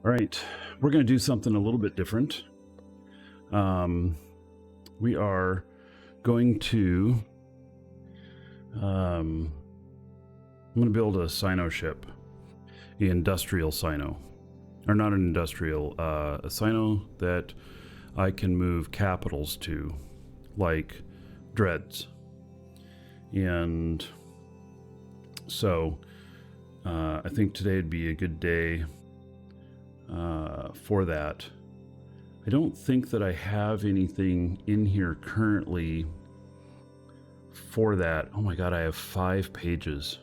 All right, we're going to do something a little bit different. We are going to, I'm going to build a Cyno ship, the industrial Cyno, or not an industrial, a Cyno that I can move capitals to, like dreads. And so I think today would be a good day for that. I don't think that I have anything in here currently for that. Oh my god, I have 5 pages.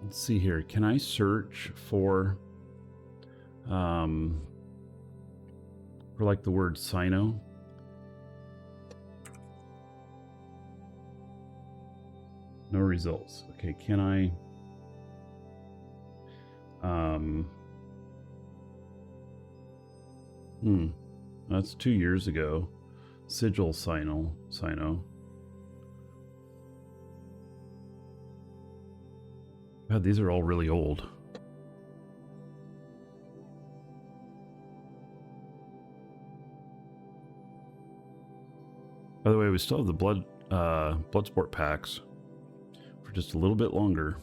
Let's see here. Can I search for like the word Cyno? No results. Okay, can I that's 2 years ago. Sigil Cyno. God, these are all really old. By the way, we still have the Bloodsport packs for just a little bit longer.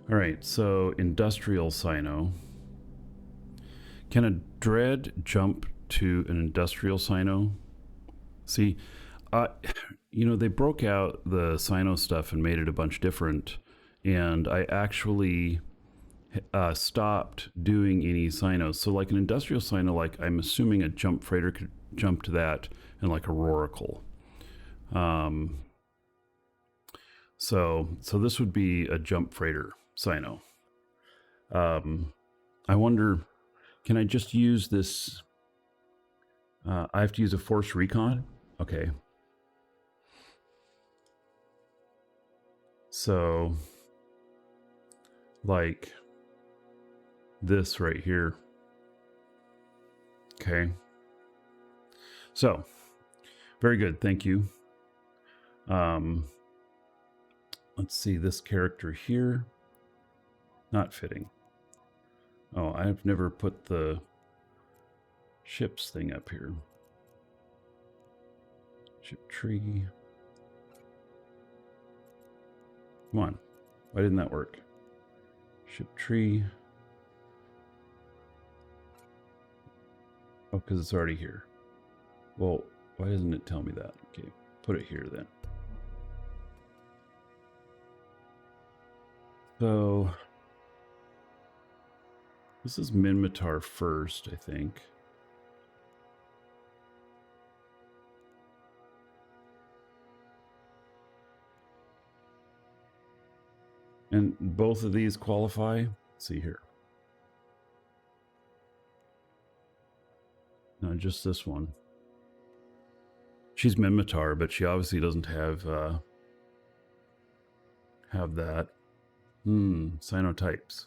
All right, so industrial Cyno. Can a dread jump to an industrial Cyno? See, you know, they broke out the Cyno stuff and made it a bunch different, and I actually stopped doing any Cynos. So like an industrial Cyno, like I'm assuming a jump freighter could jump to that, and like a Roracle. So this would be a jump freighter Cyno. I wonder, can I just use this? I have to use a force recon? Okay. So, like this right here. Okay. So, very good. Thank you. Let's see, this character here. Not fitting. Oh, I've never put the ships thing up here. Ship tree. Come on. Why didn't that work? Ship tree. Oh, because it's already here. Well, why doesn't it tell me that? Okay, put it here then. So, this is Minmatar first, I think. And both of these qualify. Let's see here. No, just this one. She's Minmatar, but she obviously doesn't have that. Cynotypes.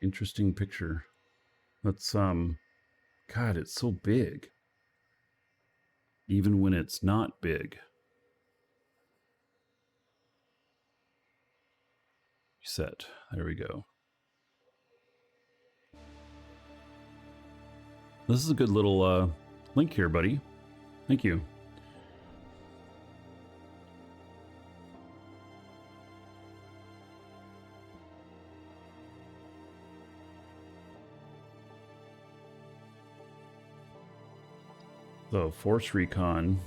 Interesting picture. Let's God, it's so big. Even when it's not big. Set. There we go. This is a good little link here, buddy. Thank you. So, Force Recon.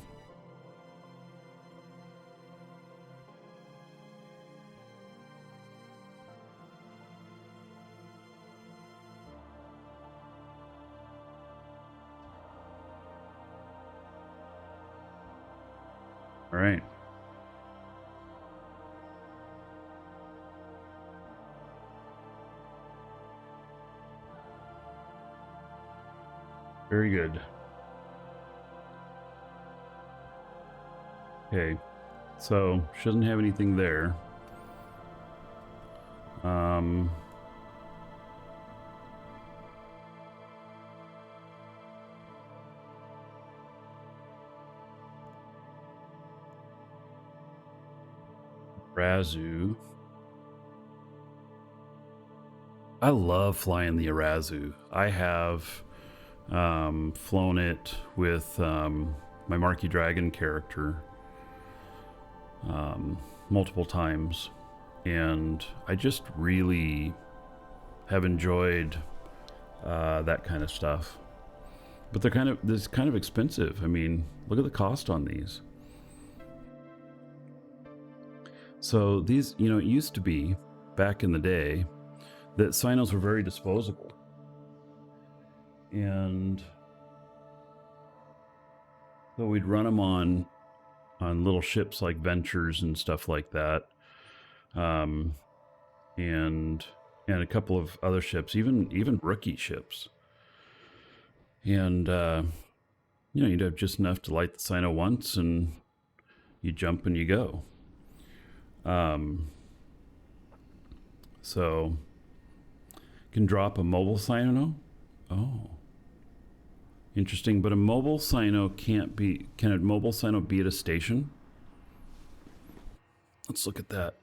All right. Very good. Okay, so she doesn't have anything there. Arazu. I love flying the Arazu. I have flown it with my Markee Dragon character multiple times, and I just really have enjoyed that kind of stuff. But they're kind of expensive. I mean, look at the cost on these. So these, you know, it used to be back in the day that Cynos were very disposable, and so we'd run them on little ships like Ventures and stuff like that, and a couple of other ships, even rookie ships, and you know, you'd have just enough to light the Cyno once, and you jump and you go. So can drop a mobile Cyno. Oh, interesting. But a mobile Cyno can't be. Can a mobile Cyno be at a station? Let's look at that.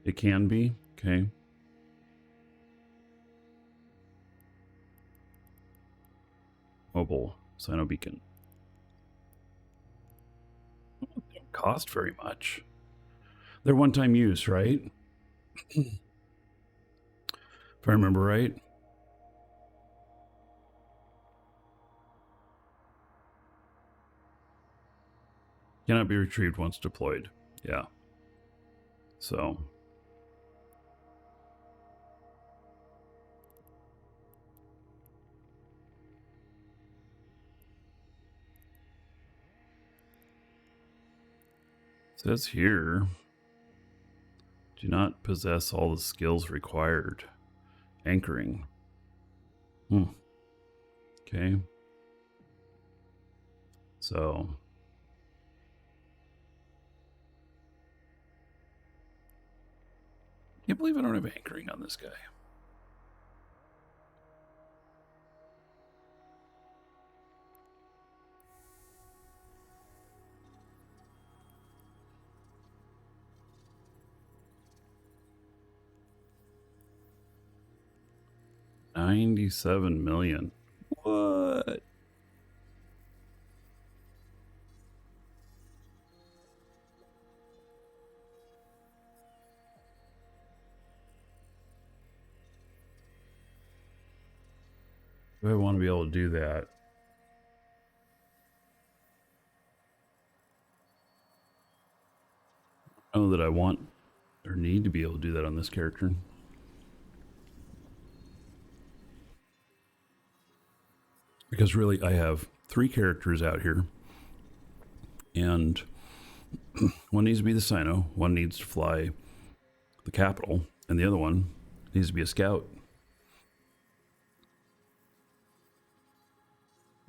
It can be. Okay. Mobile Cyno beacon. They don't cost very much. They're one-time use, right? If I remember right. Cannot be retrieved once deployed. Yeah. So it says here, do not possess all the skills required. Anchoring. Okay. So can't believe I don't have anchoring on this guy. $97 million. What? Do I want to be able to do that? I don't know that I want or need to be able to do that on this character. Because really, I have 3 characters out here, and one needs to be the Cyno, one needs to fly the capital, and the other one needs to be a scout.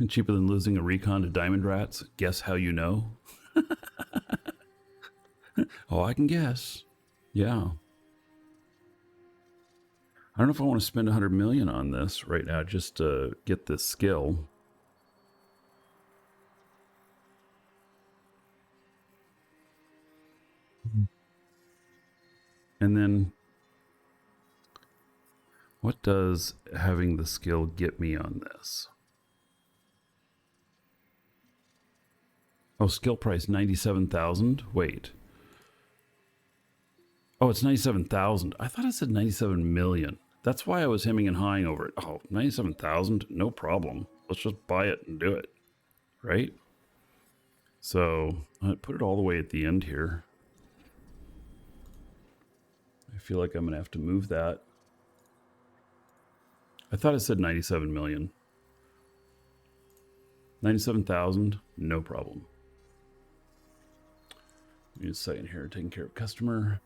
And cheaper than losing a recon to Diamond Rats. Guess how you know? Oh, I can guess. Yeah. I don't know if I want to spend 100 million on this right now just to get this skill. And then what does having the skill get me on this? Oh, skill price 97,000. Wait. Oh, it's 97,000. I thought it said 97 million. That's why I was hemming and hawing over it. Oh, 97,000, no problem. Let's just buy it and do it, right? So I put it all the way at the end here. I feel like I'm gonna have to move that. I thought it said 97 million. 97,000, no problem. Give me a second here, taking care of customer.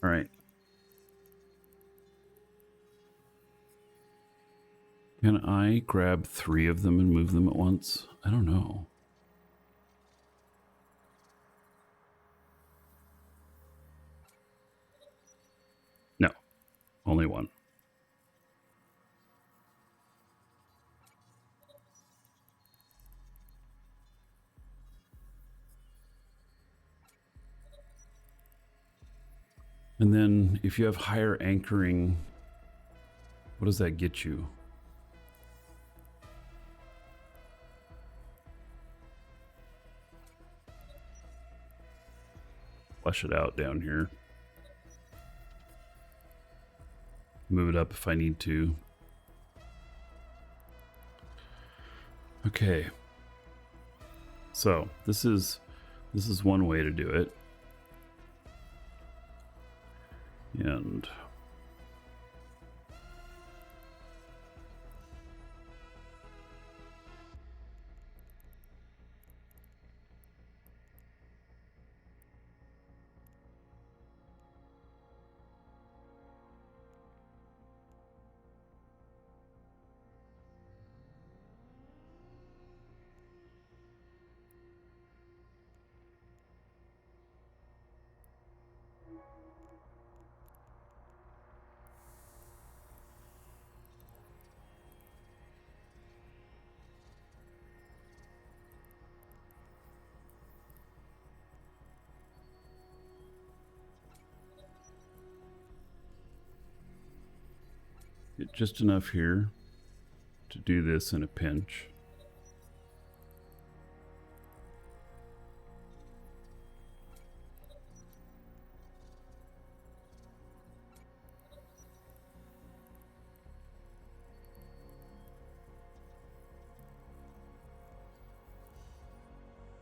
All right. Can I grab 3 of them and move them at once? I don't know. No, only 1. And then if you have higher anchoring, what does that get you? Flush it out down here. Move it up if I need to. Okay. So this is one way to do it. And get just enough here to do this in a pinch.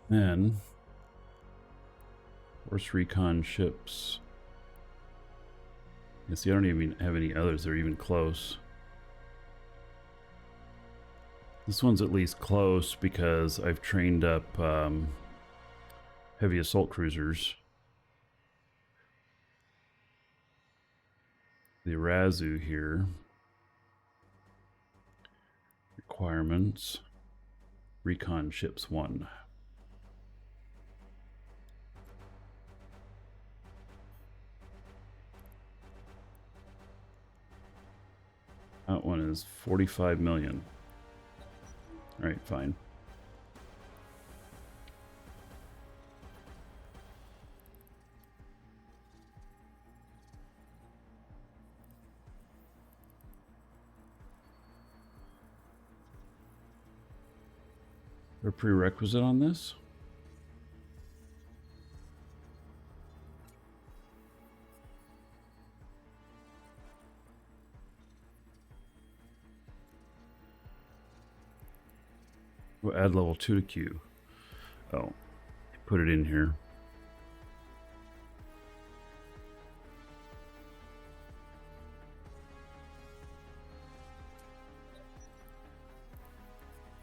Then force recon ships. You see, I don't even have any others that are even close. This one's at least close because I've trained up heavy assault cruisers. The Arazu here. Requirements. Recon ships 1. That one is 45 million. All right, fine. Is there a prerequisite on this? We'll add level 2 to queue. Oh, put it in here.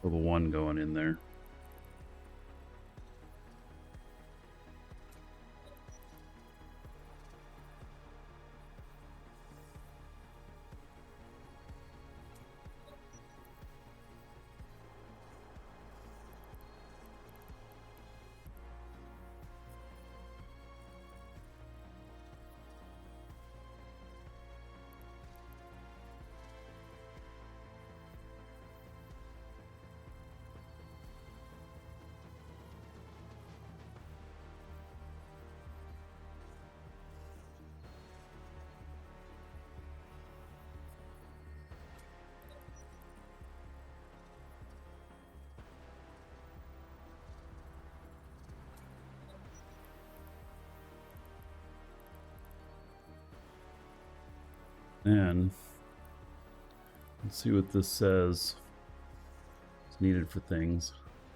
Level 1 going in there. And let's see what this says. It's needed for things.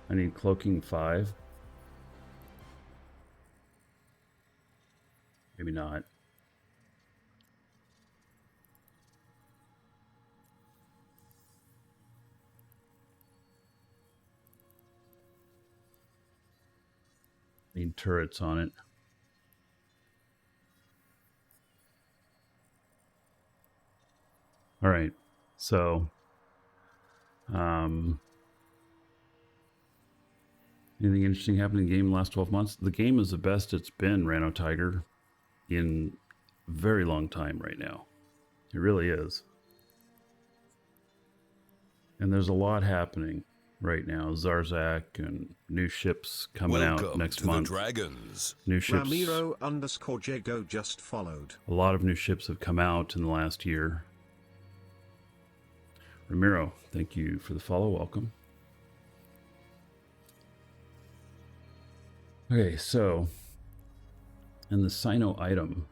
I need cloaking 5. Maybe not. Need turrets on it. All right. So, anything interesting happened in the game in the last 12 months? The game is the best it's been, Rano Tiger, in a very long time right now. It really is. And there's a lot happening right now. Zarzak and new ships coming out next month. Dragons. New ships. Ramiro_Jago just followed. A lot of new ships have come out in the last year. Ramiro, thank you for the follow. Welcome. Okay, so in the Cyno item,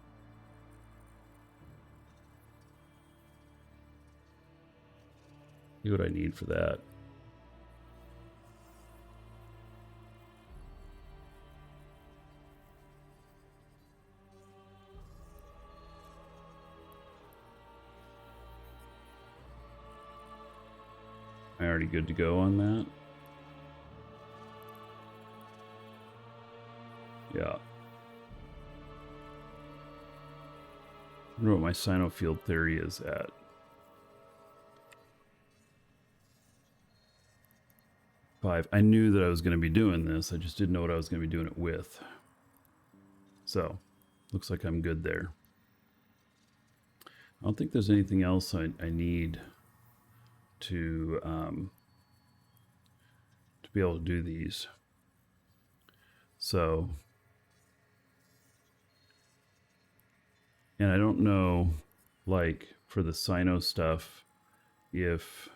see what I need for that. Am I already good to go on that? Yeah. I wonder what my Cyno field theory is at. 5. I knew that I was going to be doing this. I just didn't know what I was going to be doing it with. So, looks like I'm good there. I don't think there's anything else I need to be able to do these. So, and I don't know, like, for the Cyno stuff, if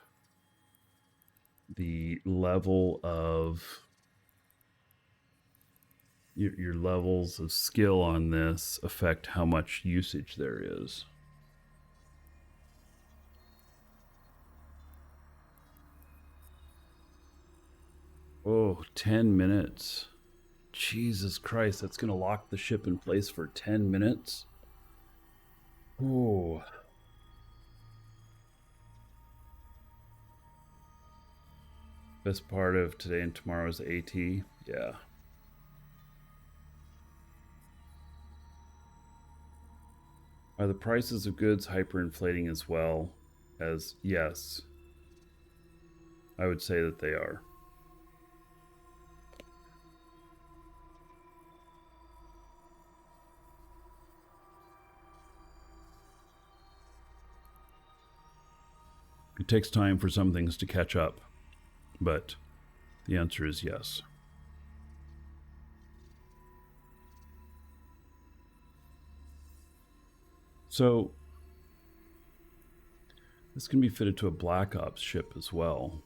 the level of your levels of skill on this affect how much usage there is. Oh, 10 minutes. Jesus Christ, that's going to lock the ship in place for 10 minutes? Oh. Best part of today and tomorrow is AT. Yeah. Are the prices of goods hyperinflating as well as, yes. I would say that they are. It takes time for some things to catch up, but the answer is yes. So this can be fitted to a Black Ops ship as well.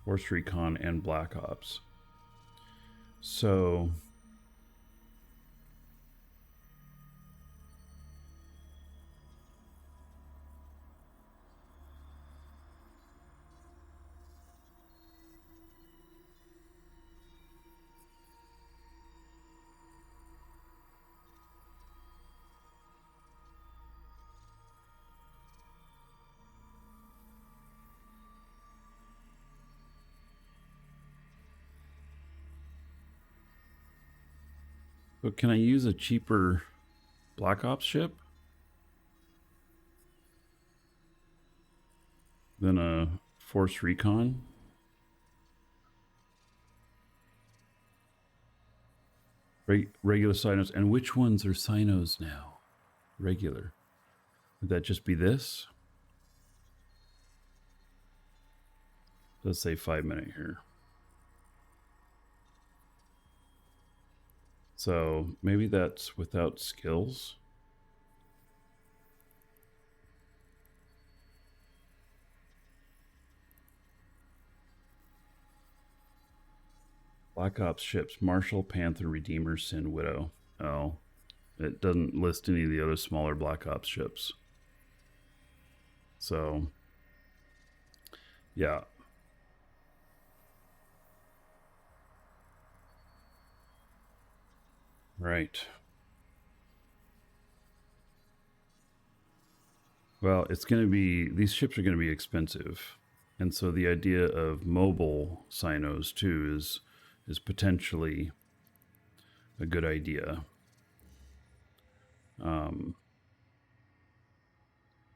Force Recon and Black Ops. So but can I use a cheaper Black Ops ship than a Force Recon? Regular Cynos. And which ones are Cynos now? Regular. Would that just be this? Let's say 5 minute here. So maybe that's without skills. Black Ops ships, Marshall, Panther, Redeemer, Sin, Widow. Oh, it doesn't list any of the other smaller Black Ops ships. So, yeah. Right. Well, it's going to be, these ships are going to be expensive. And so the idea of mobile Cynos too is potentially a good idea.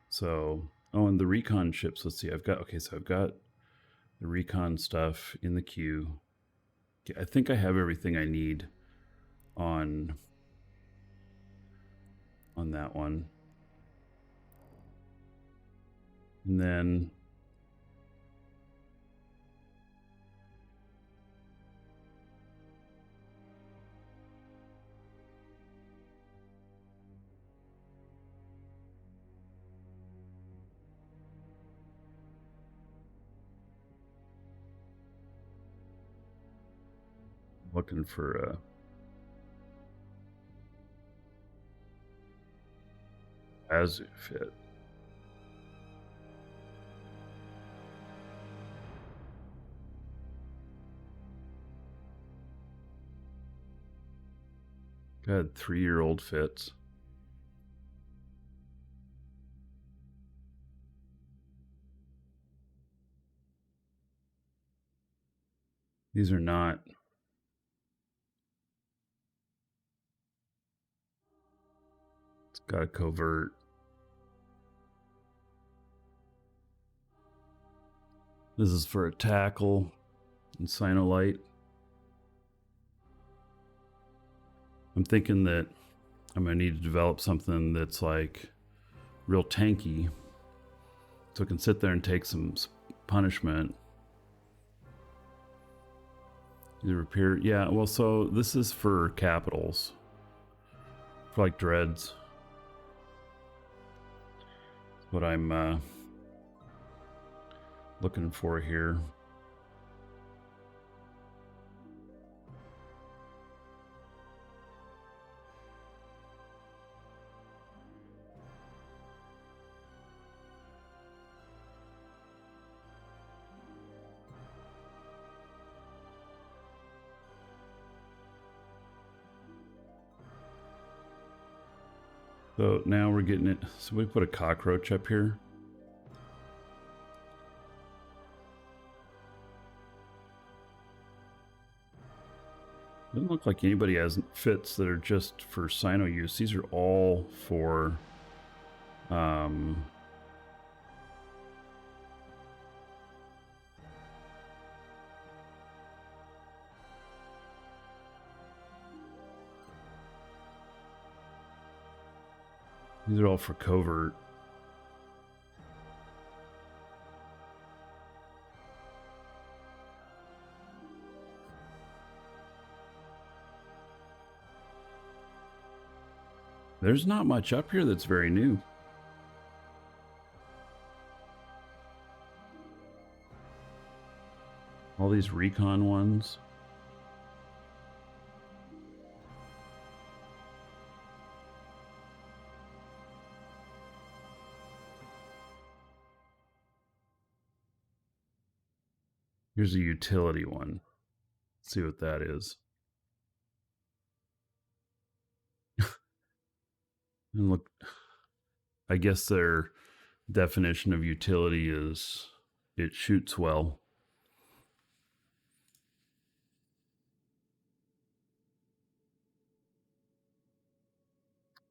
So, oh, and the recon ships. Let's see. I've got the recon stuff in the queue. I think I have everything I need on that one. And then looking for a Arazu fit. Got 3-year-old fits. These are not. It's got a covert. This is for a tackle and Cynolite. I'm thinking that I'm going to need to develop something that's like real tanky so I can sit there and take some punishment. Either repair. Yeah, well, so this is for capitals. For like dreads. That's what I'm looking for here. So now we're getting it. So we put a cockroach up here. Doesn't look like anybody has fits that are just for Cyno use. These are all for these are all for covert. There's not much up here that's very new. All these recon ones. Here's a utility one. Let's see what that is. And look, I guess their definition of utility is it shoots well.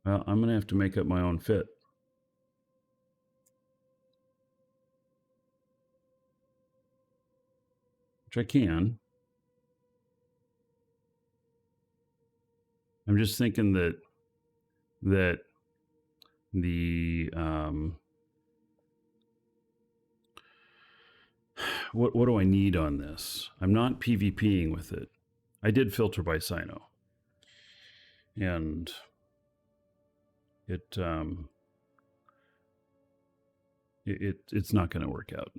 Well, I'm going to have to make up my own fit. Which I can. I'm just thinking that the what do I need on this? I'm not PvPing with it. I did filter by Cyno, and it's not going to work out.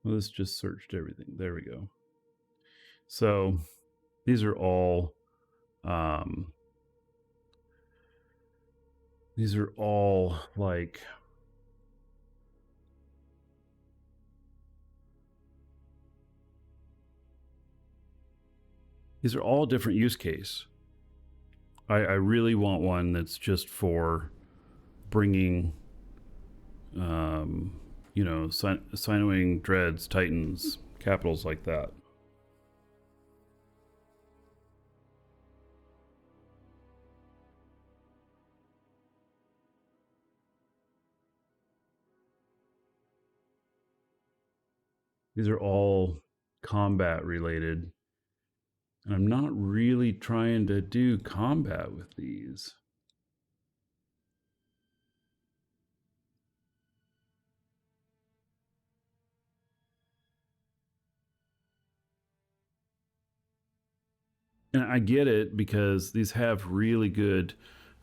Well, this just searched everything. There we go. So these are all like These are all different use case. I really want one that's just for bringing, you know, Cynoing dreads, titans, capitals like that. These are all combat related. And I'm not really trying to do combat with these. And I get it because these have really good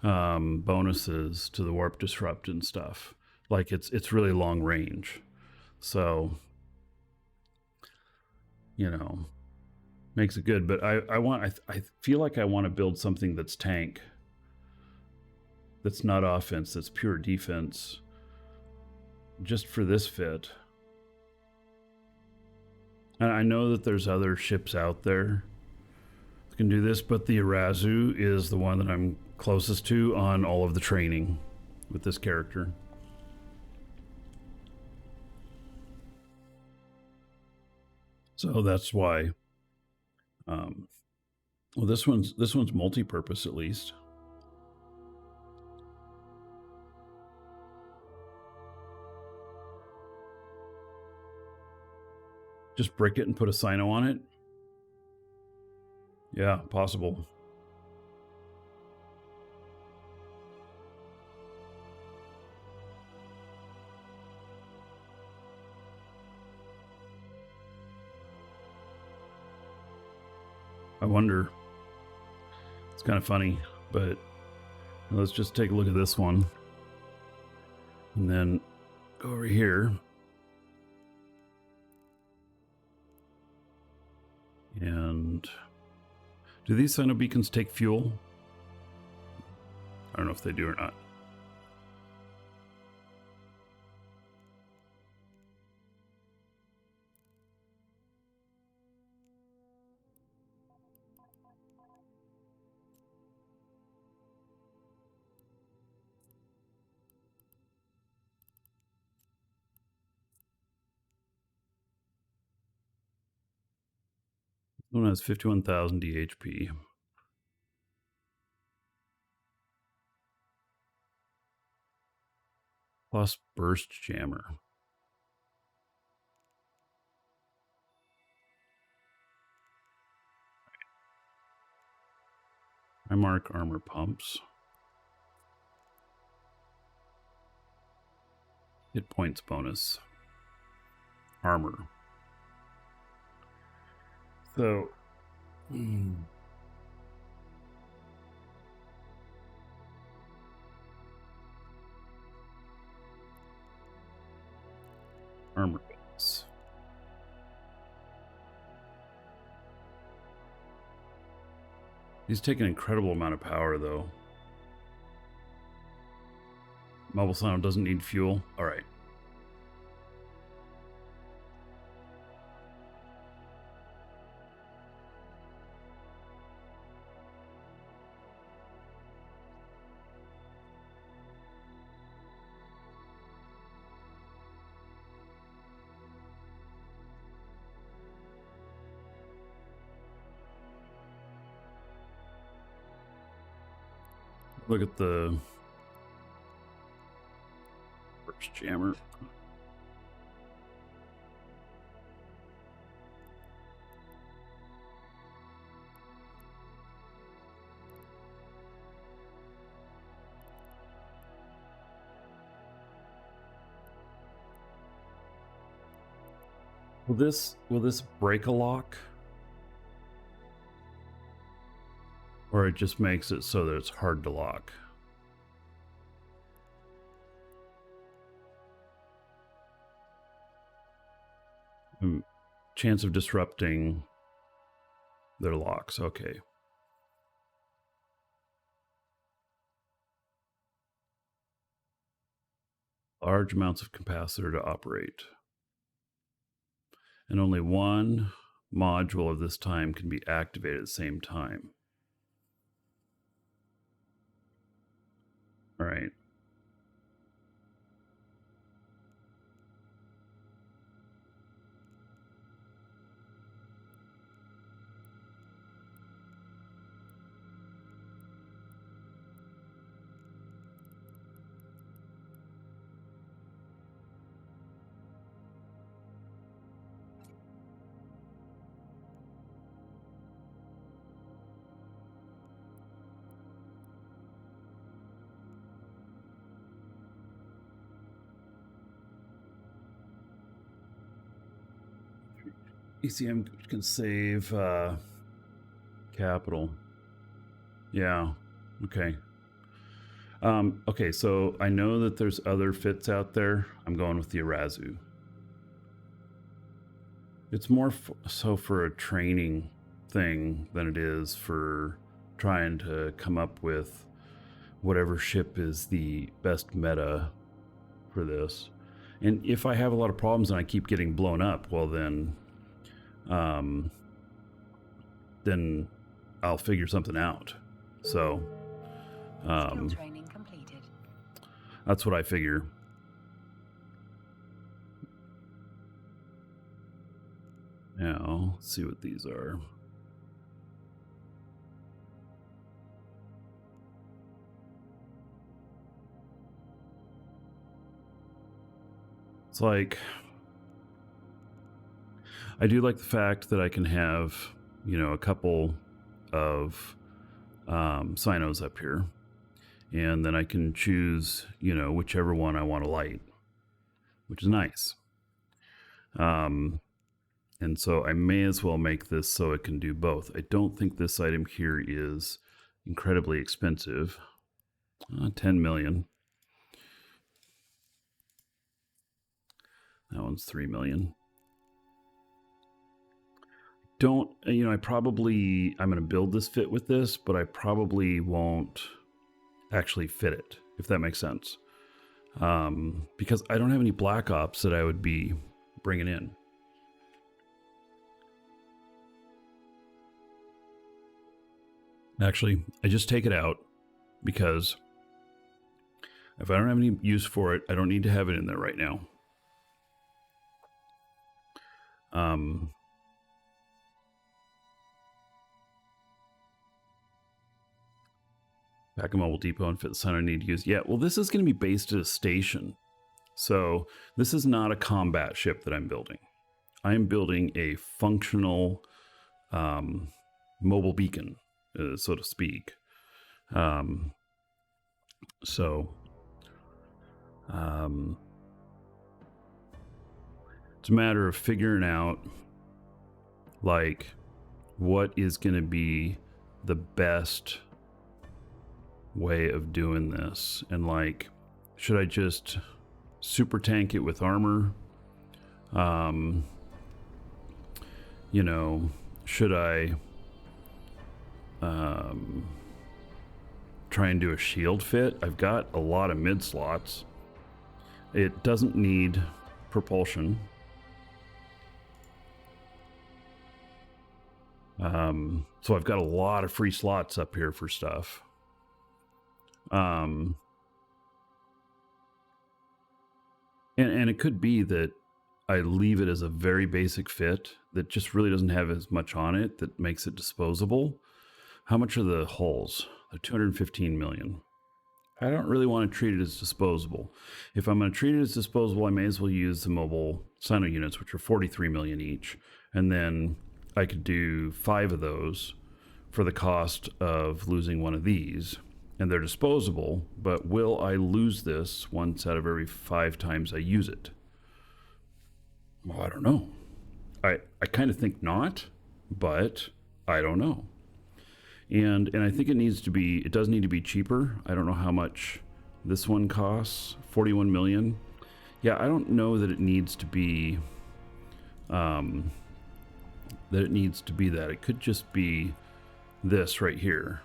bonuses to the warp disrupt and stuff. Like it's really long range. So, you know, makes it good. But I feel like I want to build something that's tank. That's not offense, that's pure defense. Just for this fit. And I know that there's other ships out there that can do this, but the Arazu is the one that I'm closest to on all of the training with this character. So that's why. Well, this one's multi-purpose at least. Just brick it and put a Cyno on it. Yeah, possible. I wonder. It's kind of funny, but let's just take a look at this one. And then go over here. And do these Cyno beacons take fuel? I don't know if they do or not. One has 51,000 DHP. Plus burst jammer. I mark armor pumps. Hit points bonus. Armor. So, armor bits. These take an incredible amount of power, though. Mobile Cyno doesn't need fuel. All right. Look at the burst jammer. Will this break a lock? Or it just makes it so that it's hard to lock? Chance of disrupting their locks. Okay. Large amounts of capacitor to operate. And only one module of this time can be activated at the same time. All right. ECM can save capital. Yeah. Okay. Okay, so I know that there's other fits out there. I'm going with the Arazu. It's more so for a training thing than it is for trying to come up with whatever ship is the best meta for this. And if I have a lot of problems and I keep getting blown up, well then I'll figure something out. So training completed. That's what I figure. Now, let's see what these are. It's like, I do like the fact that I can have, you know, a couple of Cynos up here, and then I can choose, you know, whichever one I want to light, which is nice. And so I may as well make this so it can do both. I don't think this item here is incredibly expensive. 10 million. That one's 3 million. Don't, you know, I'm going to build this fit with this, but I probably won't actually fit it, if that makes sense. Because I don't have any Black Ops that I would be bringing in. Actually, I just take it out because if I don't have any use for it, I don't need to have it in there right now. Back a mobile depot and fit the sign I need to use. Yeah, well, this is going to be based at a station. So this is not a combat ship that I'm building. I am building a functional mobile beacon, so to speak. It's a matter of figuring out, like, what is going to be the best way of doing this. And, like, should I just super tank it with armor? You know, should I try and do a shield fit? I've got a lot of mid slots. It doesn't need propulsion. So I've got a lot of free slots up here for stuff. And it could be that I leave it as a very basic fit that just really doesn't have as much on it that makes it disposable. How much are the hulls? They're 215 million. I don't really want to treat it as disposable. If I'm going to treat it as disposable, I may as well use the mobile Cyno units, which are 43 million each. And then I could do 5 of those for the cost of losing one of these. And they're disposable, but will I lose this once out of every 5 times I use it? Well, I don't know. I kind of think not, but I don't know. And I think it does need to be cheaper. I don't know how much this one costs, 41 million. Yeah, I don't know that it needs to be that. It could just be this right here,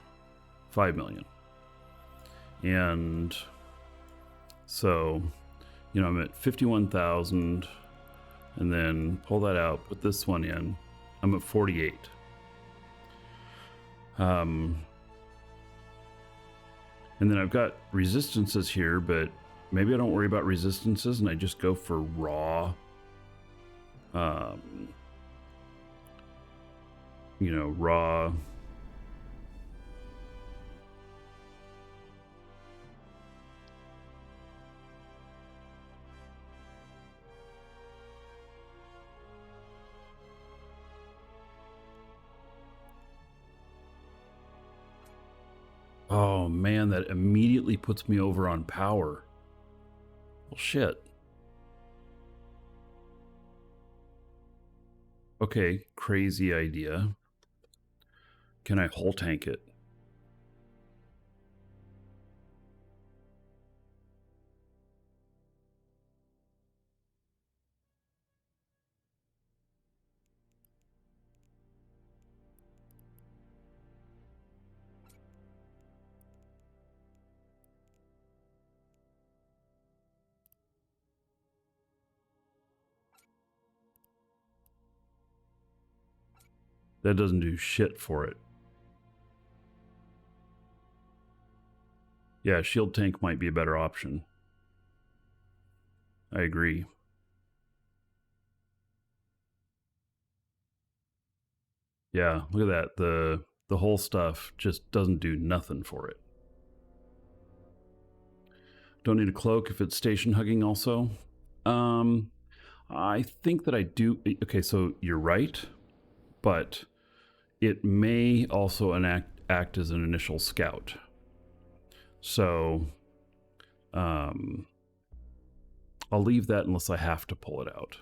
5 million. And so, you know, I'm at 51,000, and then pull that out, put this one in. I'm at 48. And then I've got resistances here, but maybe I don't worry about resistances and I just go for raw, you know, raw. Oh man, that immediately puts me over on power. Well, shit. Okay, crazy idea. Can I whole tank it? That doesn't do shit for it. Yeah, shield tank might be a better option. I agree. Yeah, look at that. The whole stuff just doesn't do nothing for it. Don't need a cloak if it's station hugging also. I think that I do. Okay, so you're right, but it may also act as an initial scout. So I'll leave that unless I have to pull it out.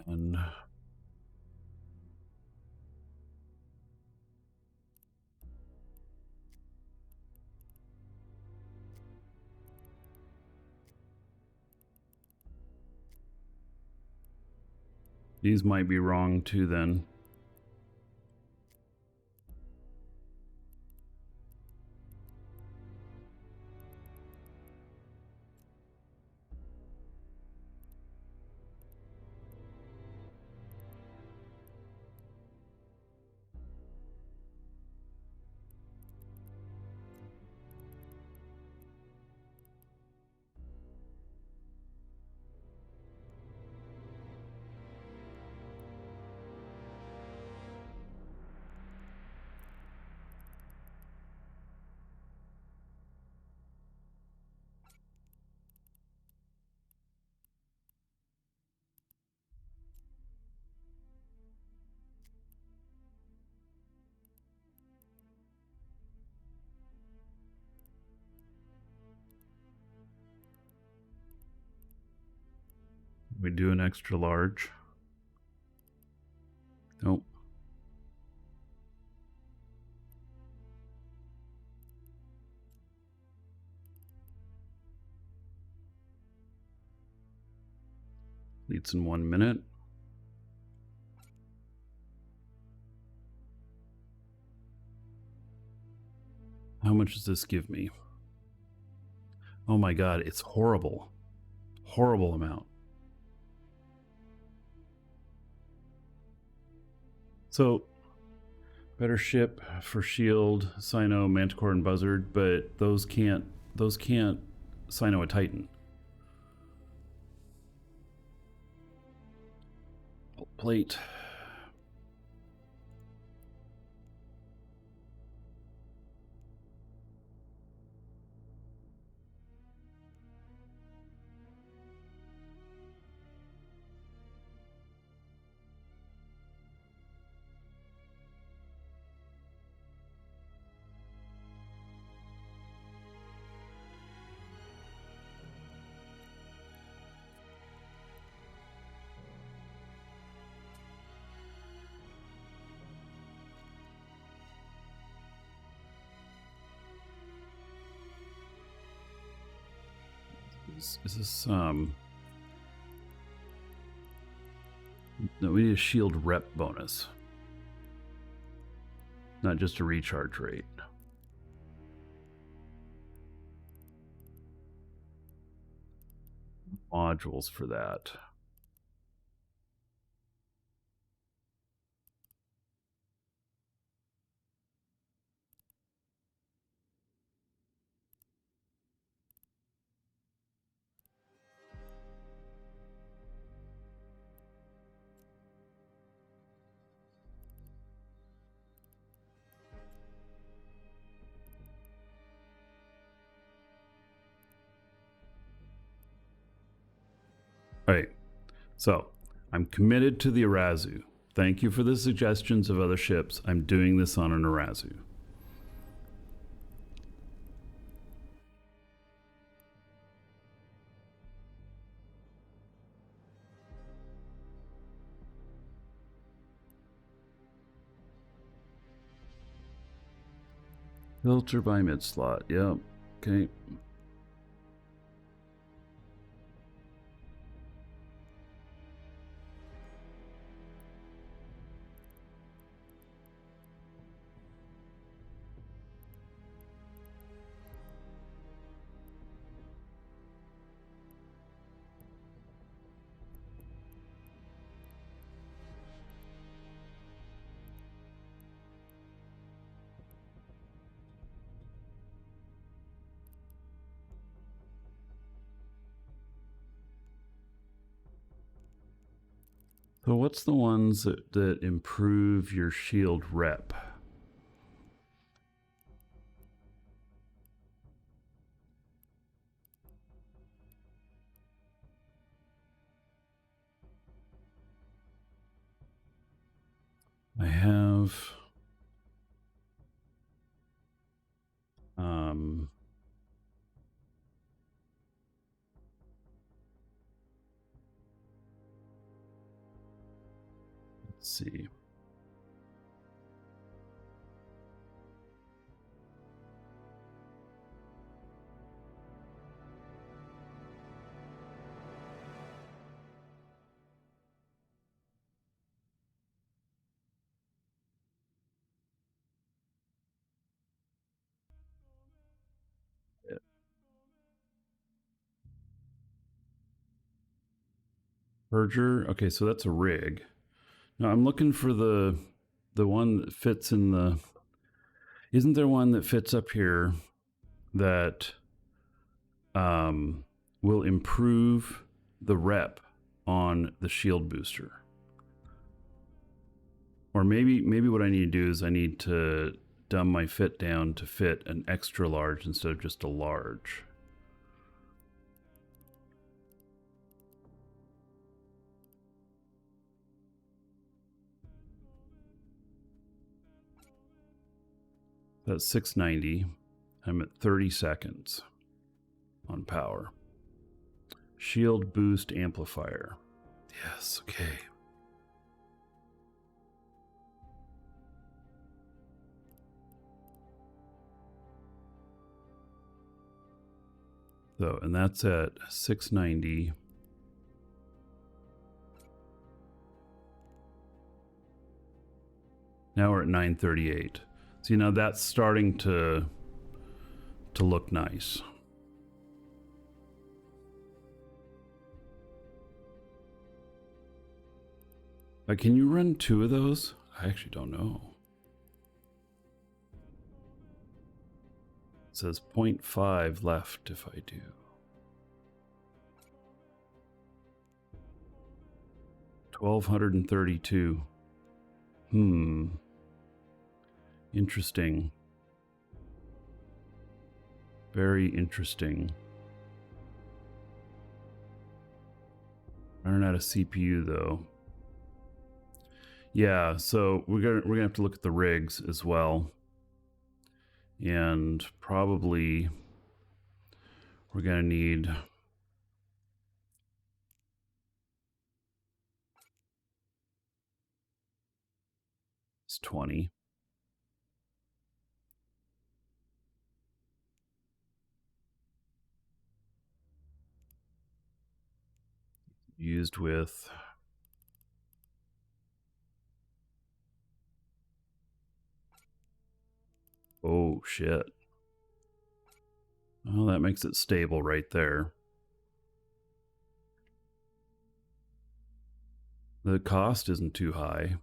And these might be wrong too then. We do an extra large. Nope. Leads in 1 minute. How much does this give me? Oh my god, it's horrible. Horrible amount. So, better ship for shield, Cyno, Manticore, and Buzzard, but those can't Cyno a Titan. Plate. Is this no, we need a shield rep bonus, not just a recharge rate. Modules for that. All right, so I'm committed to the Arazu. Thank you for the suggestions of other ships. I'm doing this on an Arazu. Filter by mid slot. Yep. Okay. So what's the ones that improve your shield rep? I have let's see. Purger. Okay, so that's a rig. Now I'm looking for the one that fits in the. Isn't there one that fits up here that will improve the rep on the shield booster? Or maybe what I need to do is I need to dumb my fit down to fit an extra large instead of just a large. That's 690. I'm at 30 seconds on power. Shield boost amplifier. Yes, okay. So, and that's at 690. Now we're at 938. See, now that's starting to look nice. Can you run 2 of those? I actually don't know. It says 0.5 left if I do. $1,232. Interesting. Very interesting. Running out of CPU though. Yeah, so we're gonna have to look at the rigs as well, and probably we're gonna need it's 20. used with. Oh, shit. Well, that makes it stable right there. The cost isn't too high.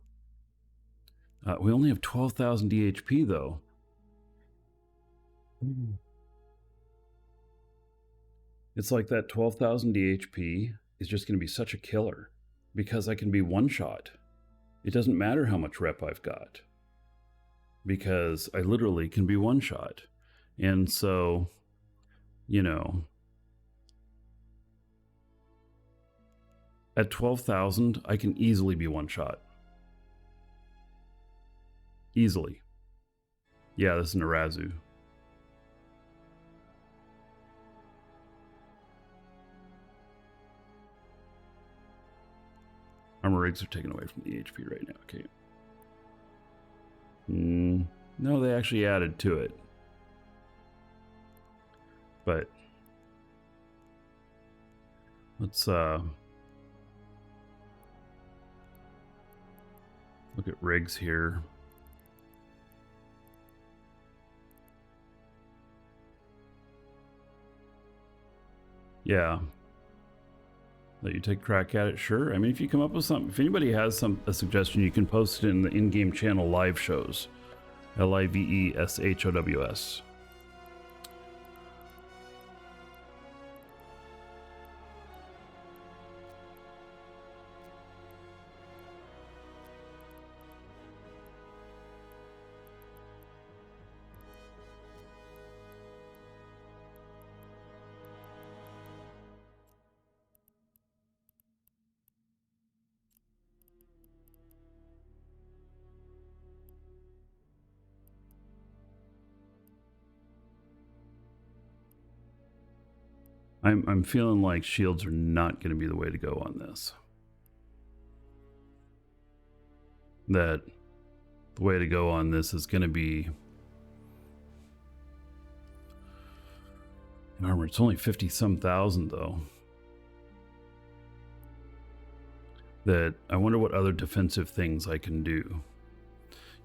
We only have 12,000 DHP, though. It's like that 12,000 DHP is just going to be such a killer because I can be one-shot. It doesn't matter how much rep I've got because I literally can be one-shot. And so, you know, at 12,000, I can easily be one-shot. Easily. Yeah, this is an Arazu. Armor rigs are taken away from the HP right now. Okay. No, they actually added to it. But let's look at rigs here. Yeah. Let you take a crack at it, sure. I mean, if you come up with something, if anybody has a suggestion, you can post it in the in-game channel live shows. LIVESHOWS. I'm feeling like shields are not going to be the way to go on this. That the way to go on this is going to be armor. It's only 50-some thousand though. That I wonder what other defensive things I can do.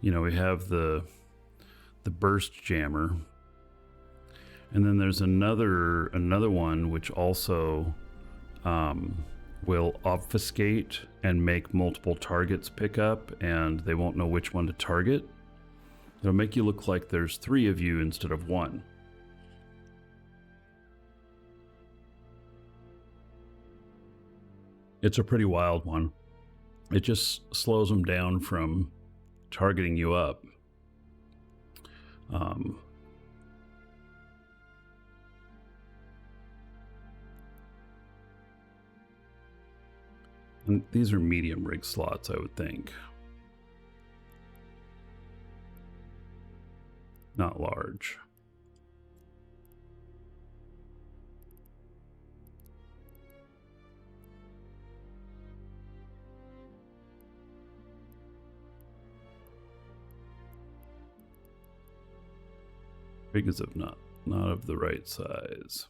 You know, we have the burst jammer. And then there's another one which also will obfuscate and make multiple targets pick up, and they won't know which one to target. It'll make you look like there's 3 of you instead of 1. It's a pretty wild one. It just slows them down from targeting you up. And these are medium rig slots, I would think. Not large. Big as if not of the right size.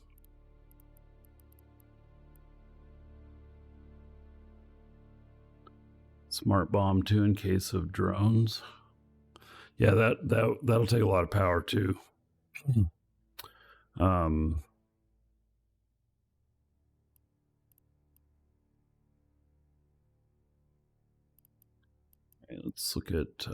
Smart bomb too in case of drones. Yeah, that'll take a lot of power too. Right, let's look at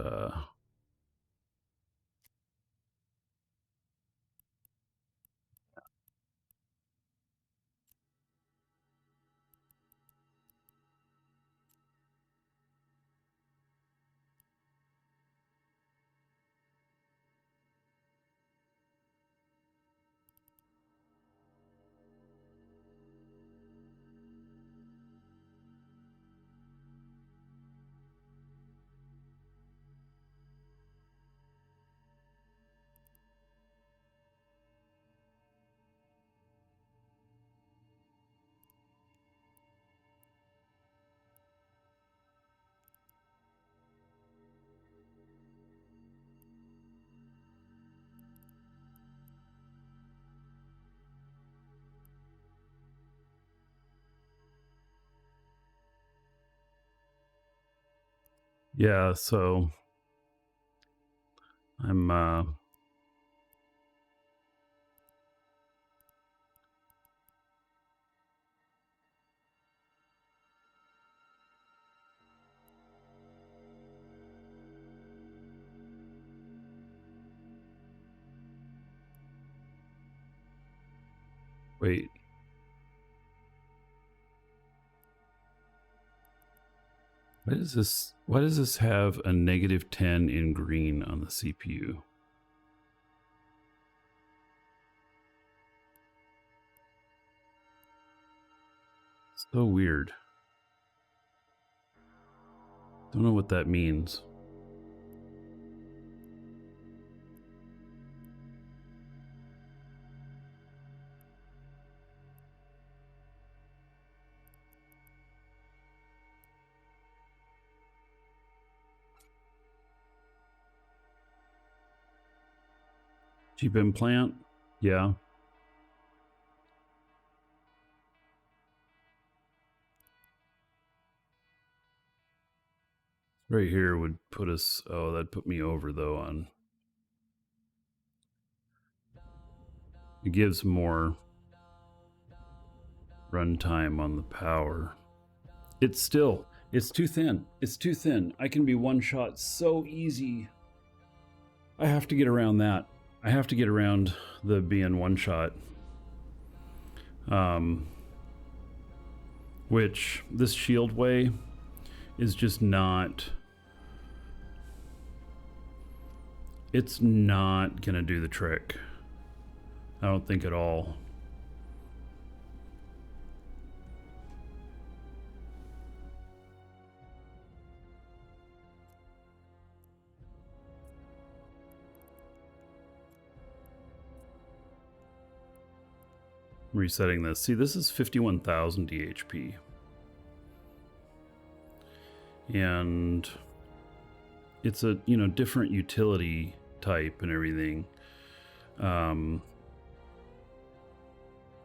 Yeah, so I'm wait. Why does this have a -10 in green on the CPU? So weird. Don't know what that means. Cheap implant? Yeah. Right here would put us, oh, that'd put me over though on, it gives more runtime on the power. It's too thin. It's too thin. I can be one shot so easy. I have to get around that. I have to get around the being one shot. Which this shield way is just not, it's not gonna do the trick. I don't think at all. I'm resetting this. See, this is 51,000 DHP. And it's a, you know, different utility type and everything.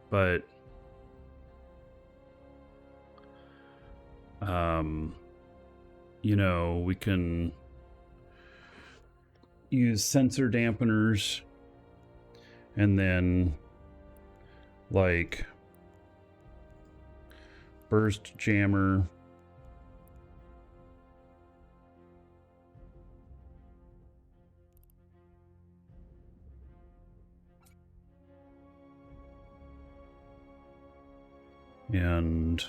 But you know, we can use sensor dampeners and then like burst jammer. And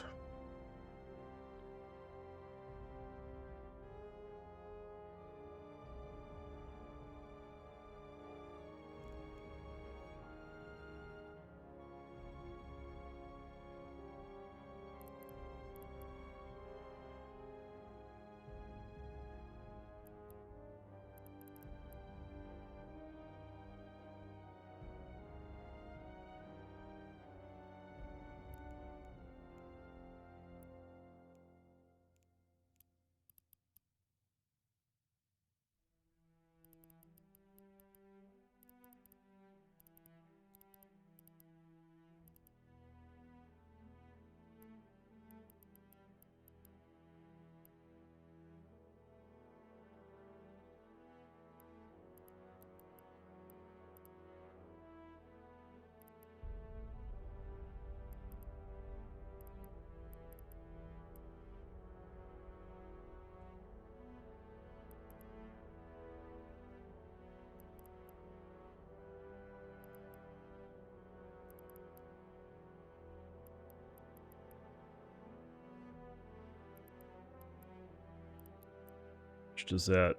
what does that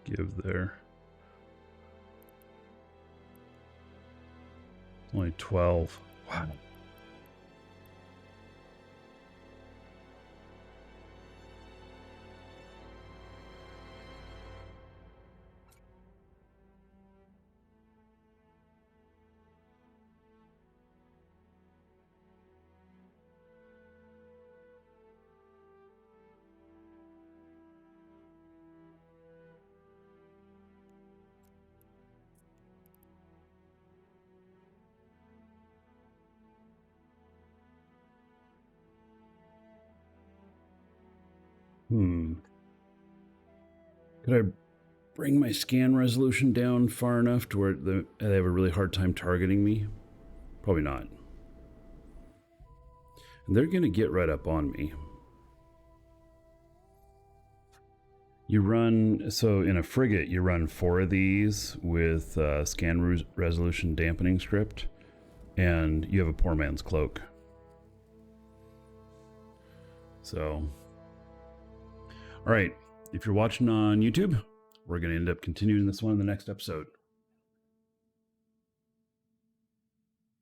give there? Only 12. Wow. Could I bring my scan resolution down far enough to where they have a really hard time targeting me? Probably not. And they're going to get right up on me. You run, so in a frigate, you run 4 of these with scan resolution dampening script, and you have a poor man's cloak. So, all right, if you're watching on YouTube, we're going to end up continuing this one in the next episode.